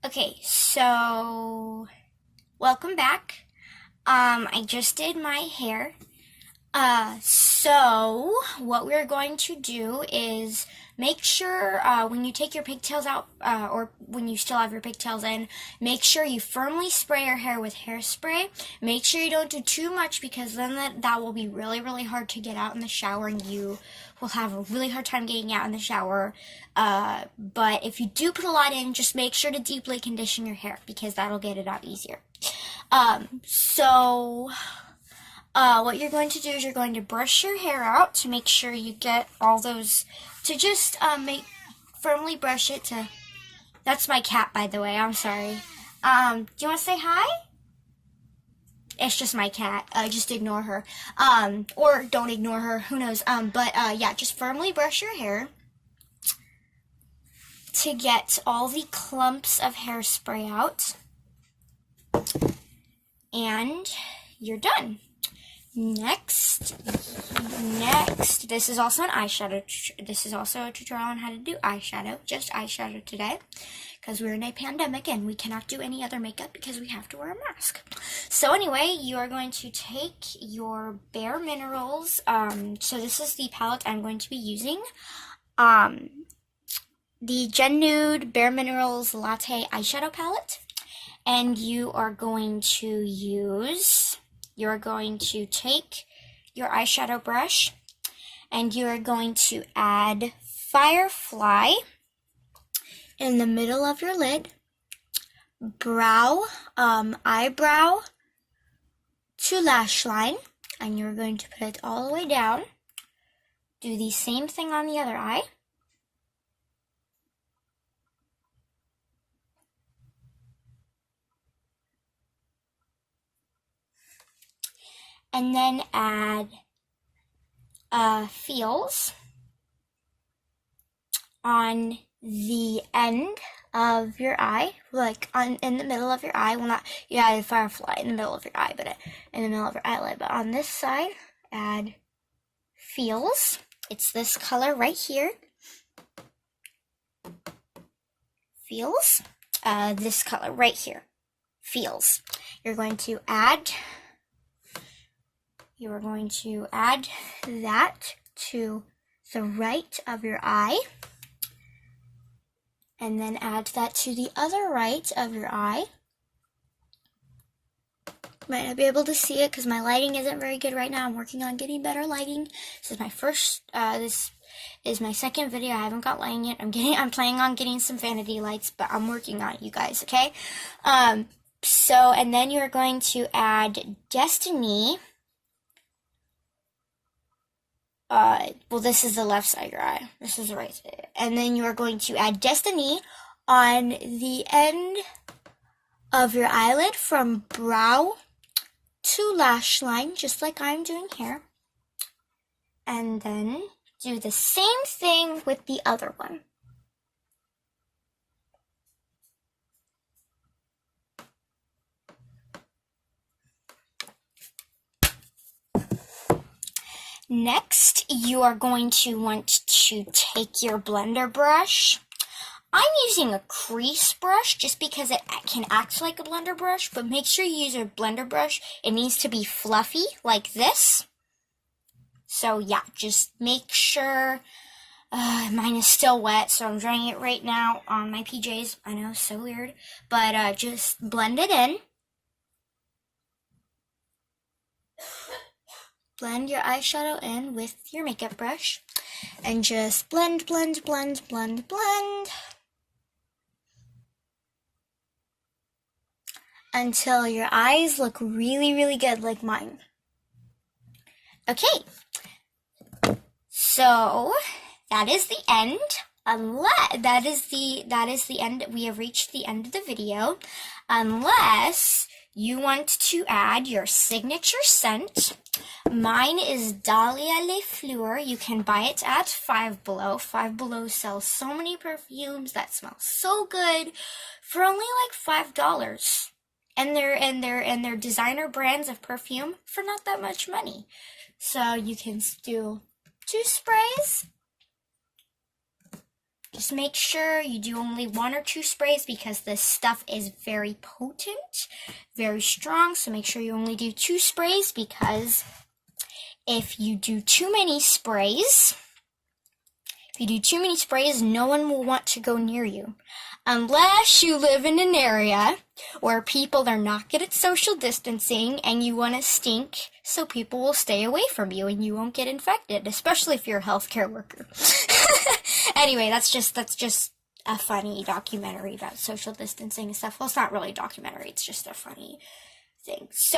Okay, so welcome back. I just did my hair. So what we're going to do is make sure when you take your pigtails out, or when you still have your pigtails in, make sure you firmly spray your hair with hairspray. Make sure you don't do too much because then that will be really, really hard to get out in the shower, and you will have a really hard time getting out in the shower. But if you do put a lot in, just make sure to deeply condition your hair because that'll get it out easier. What you're going to do is you're going to brush your hair out to make sure you get all those, to just firmly brush it to, that's my cat, by the way, I'm sorry. Do you want to say hi? It's just my cat, just ignore her, or don't ignore her, who knows, yeah, just firmly brush your hair to get all the clumps of hairspray out, and you're done. Next, this is also an eyeshadow. This is also a tutorial on how to do eyeshadow, just eyeshadow today, because we're in a pandemic and we cannot do any other makeup because we have to wear a mask. So anyway, you are going to take your Bare Minerals. So this is the palette I'm going to be using. The Gen Nude Bare Minerals Latte eyeshadow palette, and you are going to take your eyeshadow brush and you are going to add Firefly in the middle of your lid, eyebrow to lash line, and you're going to put it all the way down. Do the same thing on the other eye. And then add feels on the end of your eye, like in the middle of your eye. Well, not, you added Firefly in the middle of your eye, but in the middle of your eyelid. But on this side, add feels. It's this color right here. Feels. This color right here. Feels. You are going to add that to the right of your eye, and then add that to the other right of your eye. Might not be able to see it because my lighting isn't very good right now. I'm working on getting better lighting. This is my this is my second video. I haven't got lighting yet. I'm planning on getting some vanity lights, but I'm working on it, you guys, okay? And then you're going to add Destiny. Well, this is the left side of your eye. This is the right side. And then you are going to add Destiny on the end of your eyelid from brow to lash line, just like I'm doing here. And then do the same thing with the other one. Next, you are going to want to take your blender brush. I'm using a crease brush just because it can act like a blender brush, but make sure you use a blender brush. It needs to be fluffy like this. So yeah, just make sure. Mine is still wet, so I'm drying it right now on my PJs. I know, so weird, but just blend it in. Blend your eyeshadow in with your makeup brush and just blend, blend, blend, blend, blend until your eyes look really, really good like mine. Okay, so that is the end. That is the end. We have reached the end of the video, unless you want to add your signature scent. Mine is Dahlia Le Fleur. You can buy it at Five Below. Five Below sells so many perfumes that smell so good for only like $5, and they're designer brands of perfume for not that much money. So you can do 2 sprays Just make sure you do only 1 or 2 sprays because this stuff is very potent, very strong. So make sure you only do 2 sprays because if you do too many sprays, no one will want to go near you. Unless you live in an area where people are not good at social distancing and you want to stink so people will stay away from you and you won't get infected, especially if you're a healthcare worker. Anyway, that's just a funny documentary about social distancing and stuff. Well, it's not really a documentary, it's just a funny thing. So